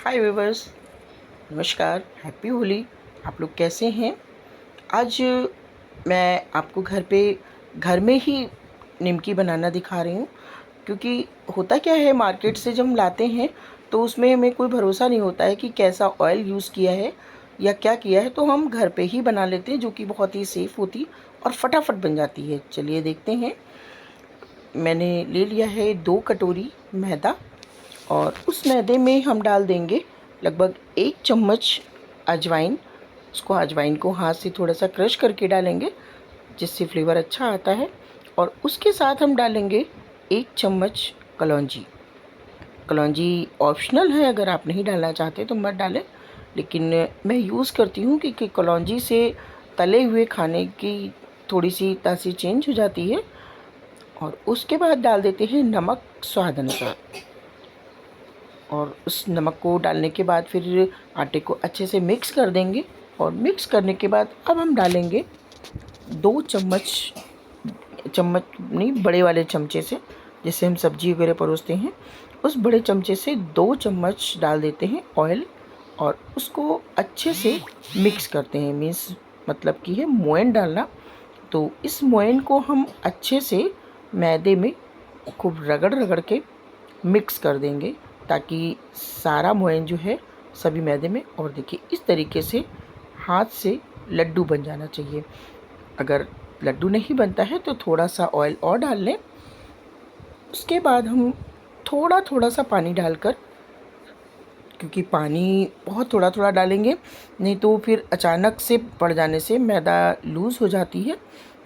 हाय viewers, नमस्कार, happy Holi. आप लोग कैसे हैं? आज मैं आपको घर में ही निमकी बनाना दिखा रही हूँ। क्योंकि होता क्या है, मार्केट से जब हम लाते हैं तो उसमें हमें कोई भरोसा नहीं होता है कि कैसा ऑयल यूज़ किया है या क्या किया है। तो हम घर पे ही बना लेते हैं, जो कि बहुत ही सेफ़ होती और फटाफट बन जाती है। चलिए देखते हैं। मैंने ले लिया है 2 कटोरी मैदा और उस मैदे में हम डाल देंगे लगभग 1 चम्मच अजवाइन। उसको अजवाइन को हाथ से थोड़ा सा क्रश करके डालेंगे, जिससे फ्लेवर अच्छा आता है। और उसके साथ हम डालेंगे 1 चम्मच कलौंजी। कलौंजी ऑप्शनल है, अगर आप नहीं डालना चाहते तो मत डालें, लेकिन मैं यूज़ करती हूँ क्योंकि कलौंजी से तले हुए खाने की थोड़ी सी तासीर चेंज हो जाती है। और उसके बाद डाल देते हैं नमक स्वाद अनुसार। और उस नमक को डालने के बाद फिर आटे को अच्छे से मिक्स कर देंगे। और मिक्स करने के बाद अब हम डालेंगे 2 चम्मच, चम्मच नहीं, बड़े वाले चमचे से, जिससे हम सब्जी वगैरह परोसते हैं, उस बड़े चमचे से 2 चम्मच डाल देते हैं ऑयल। और उसको अच्छे से मिक्स करते हैं। मीन्स मतलब कि है मोयन डालना। तो इस मोयन को हम अच्छे से मैदे में खूब रगड़ रगड़ के मिक्स कर देंगे, ताकि सारा मोयन जो है सभी मैदे में। और देखिए, इस तरीके से हाथ से लड्डू बन जाना चाहिए। अगर लड्डू नहीं बनता है तो थोड़ा सा ऑयल और डाल लें। उसके बाद हम थोड़ा थोड़ा सा पानी डालकर, क्योंकि पानी बहुत थोड़ा थोड़ा डालेंगे, नहीं तो फिर अचानक से पड़ जाने से मैदा लूज़ हो जाती है,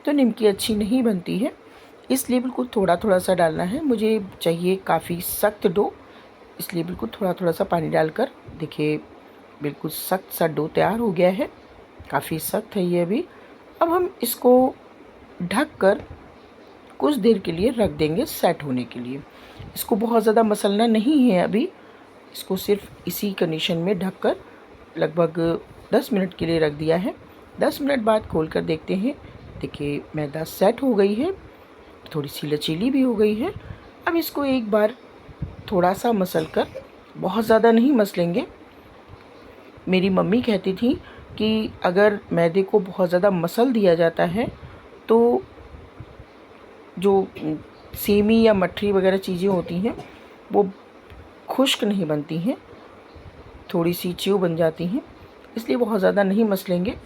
तो निमकी अच्छी नहीं बनती है। इसलिए बिल्कुल थोड़ा थोड़ा सा डालना है। मुझे चाहिए काफ़ी सख्त डो, इसलिए बिल्कुल थोड़ा थोड़ा सा पानी डालकर, देखिए बिल्कुल सख्त सा डो तैयार हो गया है। काफ़ी सख्त है ये अभी। अब हम इसको ढक कर कुछ देर के लिए रख देंगे सेट होने के लिए। इसको बहुत ज़्यादा मसलना नहीं है अभी। इसको सिर्फ इसी कंडीशन में ढक कर लगभग 10 मिनट के लिए रख दिया है। 10 मिनट बाद खोल कर देखते हैं। देखिए, मैदा सेट हो गई है, थोड़ी सी लचीली भी हो गई है। अब इसको एक बार थोड़ा सा मसल कर, बहुत ज़्यादा नहीं मसलेंगे। मेरी मम्मी कहती थी कि अगर मैदे को बहुत ज़्यादा मसल दिया जाता है तो जो सेमी या मठरी वगैरह चीज़ें होती हैं वो खुश्क नहीं बनती हैं, थोड़ी सी च्यू बन जाती हैं। इसलिए बहुत ज़्यादा नहीं मसलेंगे।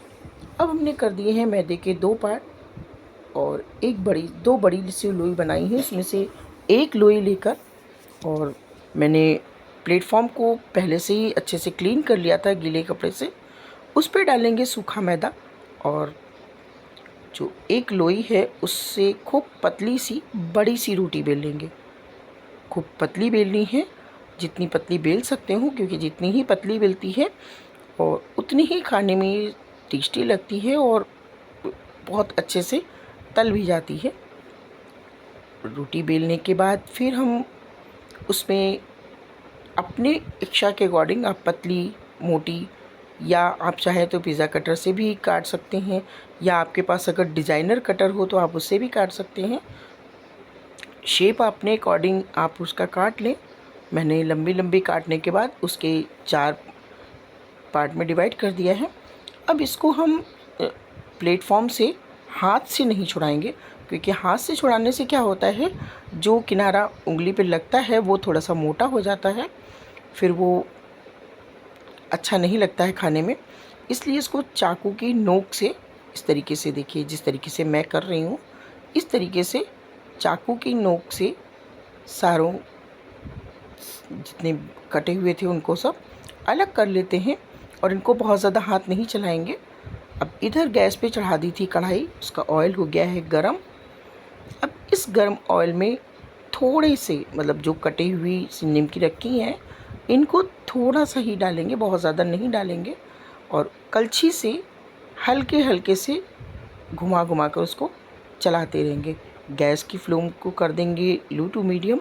अब हमने कर दिए हैं मैदे के 2 पार्ट और 2 बड़ी सी लोई बनाई है। उसमें से एक लोई लेकर, और मैंने प्लेटफॉर्म को पहले से ही अच्छे से क्लीन कर लिया था गीले कपड़े से। उस पे डालेंगे सूखा मैदा। और जो एक लोई है उससे खूब पतली सी बड़ी सी रोटी बेल लेंगे। खूब पतली बेलनी है, जितनी पतली बेल सकते हो, क्योंकि जितनी ही पतली बेलती है और उतनी ही खाने में टेस्टी लगती है और बहुत अच्छे से तल भी जाती है। रोटी बेलने के बाद फिर हम उसमें अपने इच्छा के अकॉर्डिंग, आप पतली, मोटी, या आप चाहें तो पिज़्ज़ा कटर से भी काट सकते हैं, या आपके पास अगर डिज़ाइनर कटर हो तो आप उससे भी काट सकते हैं। शेप अपने अकॉर्डिंग आप उसका काट लें। मैंने लंबी लंबी काटने के बाद उसके 4 पार्ट में डिवाइड कर दिया है। अब इसको हम प्लेटफॉर्म से हाथ से नहीं छुड़ाएंगे, क्योंकि हाथ से छुड़ाने से क्या होता है, जो किनारा उंगली पे लगता है वो थोड़ा सा मोटा हो जाता है, फिर वो अच्छा नहीं लगता है खाने में। इसलिए इसको चाकू की नोक से, इस तरीके से, देखिए जिस तरीके से मैं कर रही हूँ, इस तरीके से चाकू की नोक से सारों जितने कटे हुए थे उनको सब अलग कर लेते हैं। और इनको बहुत ज़्यादा हाथ नहीं चलाएंगे। अब इधर गैस पे चढ़ा दी थी कढ़ाई, उसका ऑयल हो गया है गरम। अब इस गरम ऑयल में थोड़े से, मतलब जो कटी हुई निमकी रखी हैं, इनको थोड़ा सा ही डालेंगे, बहुत ज़्यादा नहीं डालेंगे। और कलछी से हल्के हल्के से घुमा घुमा कर उसको चलाते रहेंगे। गैस की फ्लेम को कर देंगे लो टू मीडियम,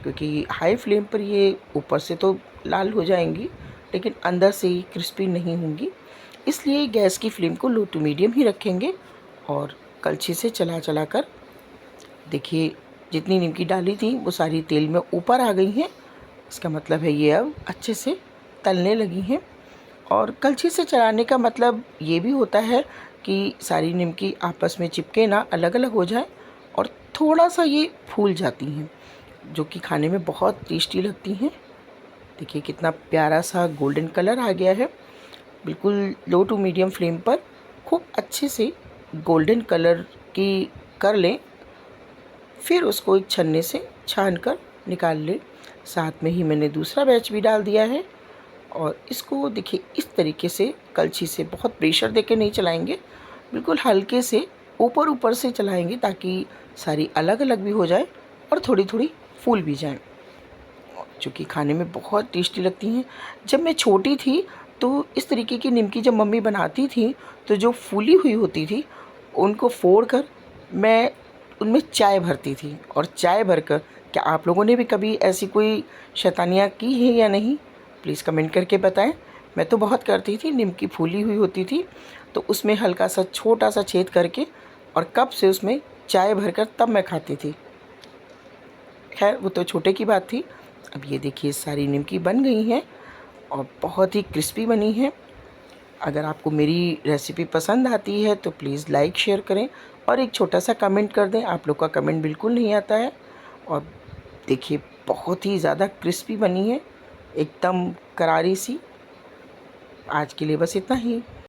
क्योंकि हाई फ्लेम पर ये ऊपर से तो लाल हो जाएंगी लेकिन अंदर से ही क्रिस्पी नहीं होंगी। इसलिए गैस की फ्लेम को लो टू मीडियम ही रखेंगे। और कलछी से चला चला कर, देखिए जितनी निमकी डाली थी वो सारी तेल में ऊपर आ गई हैं। इसका मतलब है ये अब अच्छे से तलने लगी हैं। और कलछी से चलाने का मतलब ये भी होता है कि सारी निमकी आपस में चिपके ना, अलग अलग हो जाए और थोड़ा सा ये फूल जाती हैं, जो कि खाने में बहुत टेस्टी लगती हैं। देखिए कितना प्यारा सा गोल्डन कलर आ गया है। बिल्कुल लो टू मीडियम फ्लेम पर खूब अच्छे से गोल्डन कलर की कर लें, फिर उसको एक छन्ने से छान कर निकाल लें। साथ में ही मैंने दूसरा बैच भी डाल दिया है और इसको देखिए इस तरीके से कलछी से बहुत प्रेशर देके नहीं चलाएंगे, बिल्कुल हल्के से ऊपर ऊपर से चलाएंगे ताकि सारी अलग अलग भी हो जाए और थोड़ी थोड़ी फूल भी जाएं, जो कि खाने में बहुत टेस्टी लगती हैं। जब मैं छोटी थी तो इस तरीके की निमकी जब मम्मी बनाती थी तो जो फूली हुई होती थी उनको फोड़ कर मैं उनमें चाय भरती थी। और चाय भरकर, क्या आप लोगों ने भी कभी ऐसी कोई शैतानियाँ की हैं या नहीं? प्लीज़ कमेंट करके बताएं। मैं तो बहुत करती थी। निमकी फूली हुई होती थी तो उसमें हल्का सा छोटा सा छेद करके और कप से उसमें चाय भरकर तब मैं खाती थी। खैर वो तो छोटे की बात थी। अब ये देखिए सारी निमकी बन गई हैं और बहुत ही क्रिस्पी बनी है। अगर आपको मेरी रेसिपी पसंद आती है तो प्लीज़ लाइक शेयर करें और एक छोटा सा कमेंट कर दें। आप लोग का कमेंट बिल्कुल नहीं आता है। और देखिए बहुत ही ज़्यादा क्रिस्पी बनी है, एकदम करारी सी। आज के लिए बस इतना ही।